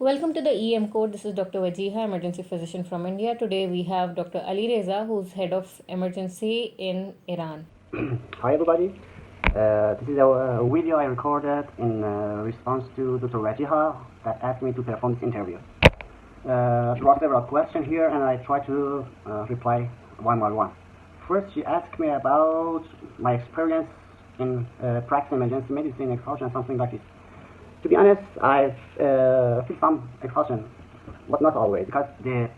Welcome to the EM Code. This is Dr. Wajiha, emergency physician from India. Today we have Dr. Alireza, who's head of emergency in Iran. Hi everybody. This is a video I recorded in response to Dr. Wajiha that asked me to perform this interview. There were several questions here and I try to reply one by one. First, she asked me about my experience in practicing emergency medicine, exhaustion, something like this. To be honest, I feel some exhaustion, but not always, because the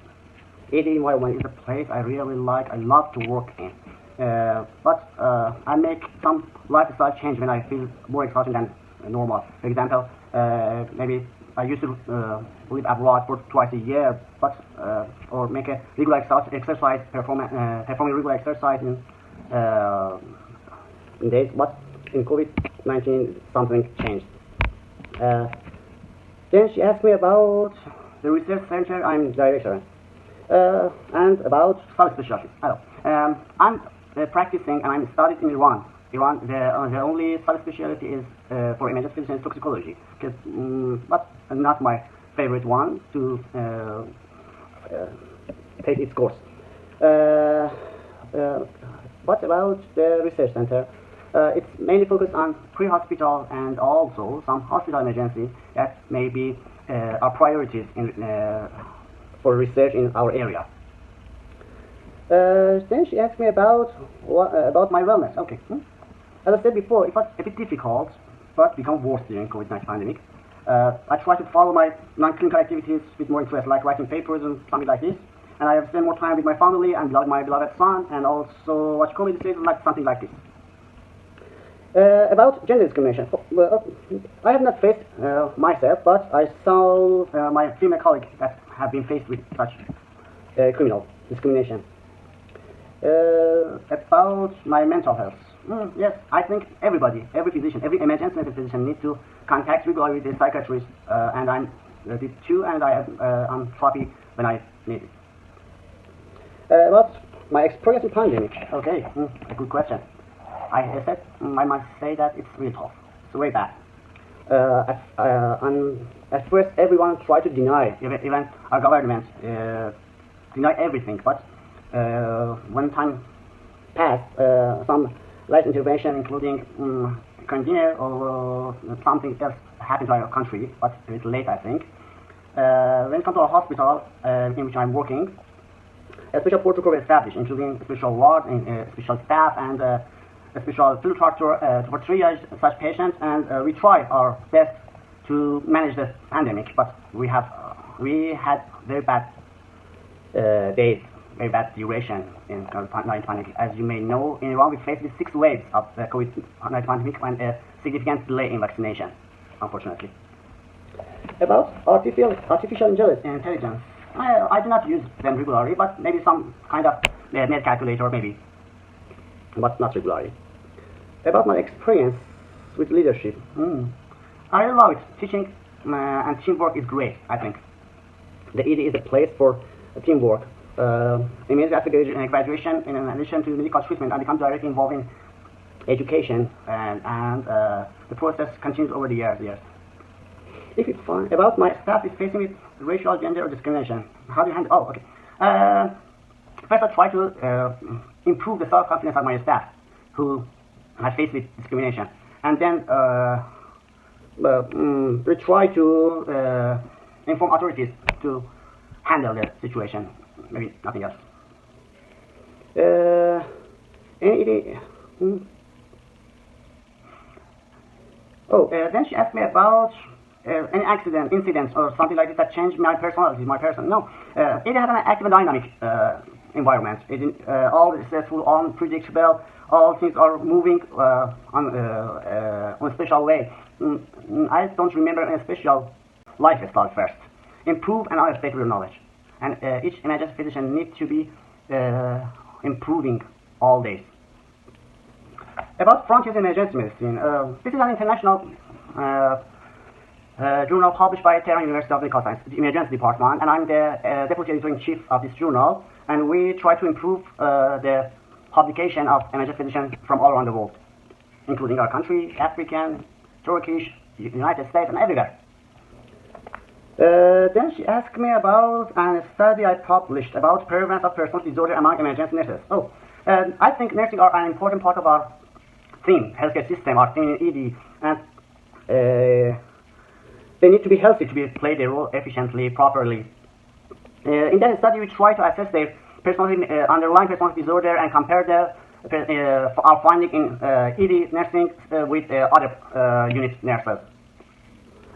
AD environment is a place I really like, I love to work in. But I make some lifestyle change when I feel more exhaustion than normal. For example, maybe I used to live abroad for twice a year, but or make a regular exercise, performing regular exercise in days. But in COVID-19, something changed. Then she asked me about the research center I'm director and about subspecialties. I'm practicing and I'm studied in Iran. The only subspecialty is for emergency physician toxicology, but not my favorite one to take its course. What about the research center? It's mainly focused on pre-hospital and also some hospital emergency that may be our priorities for research in our area. Then she asked me about my wellness. Okay. As I said before, it was a bit difficult, but become worse during COVID-19 pandemic. I try to follow my non-clinical activities with more interest, like writing papers and something like this. And I have spent more time with my family and my beloved son, and also watch comedy series, like something like this. About gender discrimination, I have not faced myself, but I saw my female colleagues that have been faced with such criminal discrimination. About my mental health, yes, I think every physician, every emergency medicine physician needs to contact regularly with a psychiatrist, and I'm did too, and I'm happy when I need it. About my experience in pandemic, okay, a good question. I must say that it's really tough. It's very bad. At first, everyone tried to deny, even our government deny everything. But when time passed, some light intervention, including cancer or something else, happened to our country. But a little late, I think. When it comes to our hospital in which I'm working, a special protocol was established, including special ward, and special staff, and a special field tractor for triage such patients, and we try our best to manage the pandemic. But we had very bad days, very bad duration in COVID-19 pandemic. As you may know, in Iran we faced with 6 waves of the COVID-19 pandemic and a significant delay in vaccination, unfortunately. About artificial intelligence, I do not use them regularly, but maybe some kind of net calculator, maybe, but not regularly. About my experience with leadership, I really love it. Teaching and teamwork is great, I think. The ED is a place for teamwork. Immediately after graduation, in addition to medical treatment, I become directly involved in education, and the process continues over the years. If it's fun, about my staff is facing with racial, gender, or discrimination, how do you handle? Oh, okay. First, I try to improve the self-confidence of my staff who are faced with discrimination, and then we try to inform authorities to handle the situation. Maybe nothing else. Then she asked me about any accident, incidents, or something like this that changed my personality, my person. No, it has an active and dynamic environment. All stressful, unpredictable. All things are moving on a special way. I don't remember a special lifestyle first. Improve and update your knowledge. And each emergency physician needs to be improving all days. About frontiers in emergency medicine, this is an international journal published by Tehran University of Medical Science, the emergency department, and I'm the deputy editor-in-chief of this journal. And we try to improve the publication of emergency physicians from all around the world, including our country, African, Turkish, United States, and everywhere. Then she asked me about a study I published about prevalence of personality disorder among emergency nurses. I think nursing are an important part of our team, healthcare system, our team in ED, and they need to be healthy to play their role efficiently, properly. In that study, we try to assess their personality, underlying personality disorder and compare our finding in ED nursing with other unit nurses.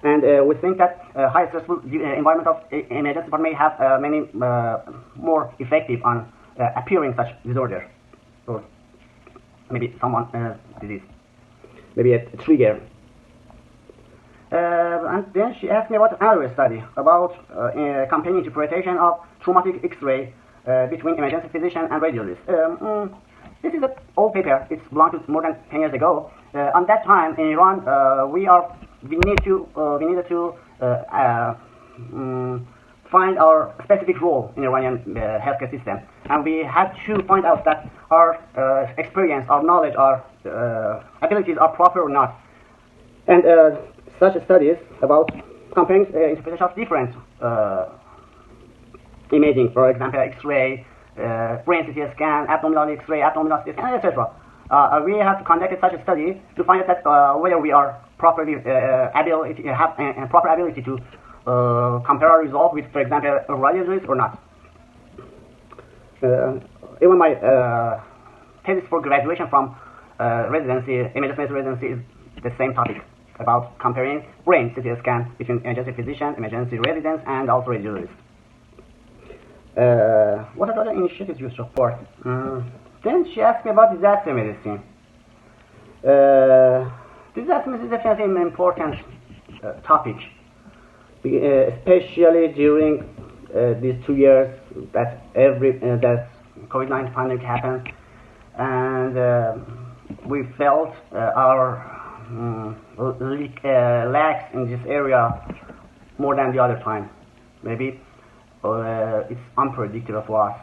And we think that high stressful environment of emergency department may have many more effective on appearing such disorder, or maybe someone disease, maybe a trigger. And then she asked me about another study about comparing interpretation of traumatic X-ray between emergency physician and radiologist. This is an old paper. It's belonged to more than 10 years ago. On that time in Iran, we needed to find our specific role in Iranian healthcare system, and we had to find out that our experience, our knowledge, our abilities are proper or not. And such studies about comparing interpretation of different imaging, for example, X-ray, brain CT scan, abdominal X-ray, abdominal CT scan, etc. We have to conduct such a study to find out that whether we are properly have a proper ability to compare our results with, for example, a radiologist or not. Even my thesis for graduation from emergency residency is the same topic, about comparing brain CT scan between emergency physician, emergency residents, and also radiologists. What are other initiatives you support? Then she asked me about disaster medicine. Disaster medicine is definitely an important topic, especially during these 2 years that that COVID-19 pandemic happened, and we felt our lacks in this area more than the other time. Maybe it's unpredictable for us.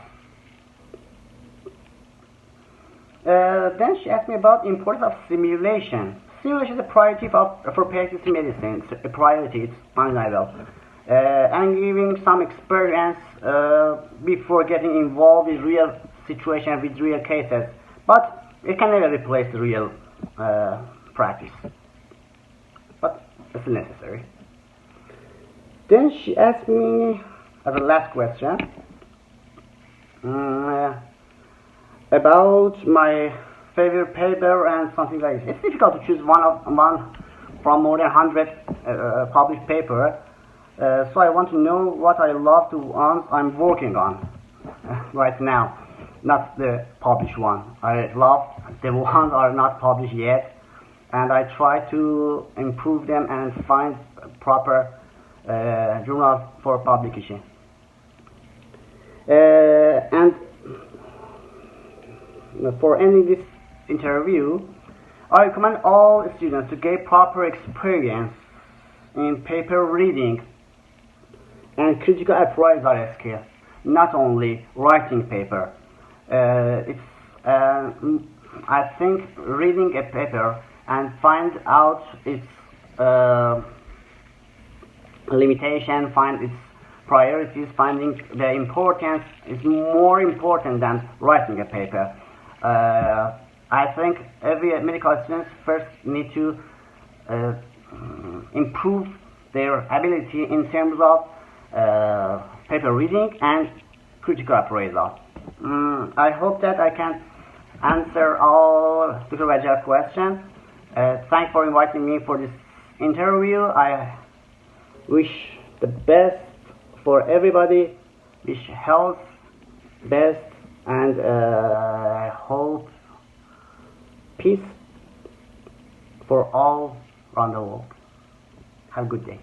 Then she asked me about the importance of simulation. Simulation is a priority for practice medicine. It's a priority. It's undeniable. And giving some experience before getting involved in real situations with real cases, but it can never replace the real practice. But it's necessary. Then she asked me as a last question about my favorite paper and something like this. It's difficult to choose one from more than 100 published papers. So I want to know what I love to I'm working on right now, not the published one. I love the ones are not published yet, and I try to improve them and find proper journals for publication. And for ending this interview, I recommend all students to gain proper experience in paper reading and critical appraisal skill, not only writing paper. I think reading a paper and find out its limitation, find its priorities, finding the importance is more important than writing a paper. I think every medical student first need to improve their ability in terms of paper reading and critical appraisal. I hope that I can answer all Dr. Raja's questions. Thanks for inviting me for this interview. I wish the best for everybody. Wish health, best, and I hope peace for all around the world. Have a good day.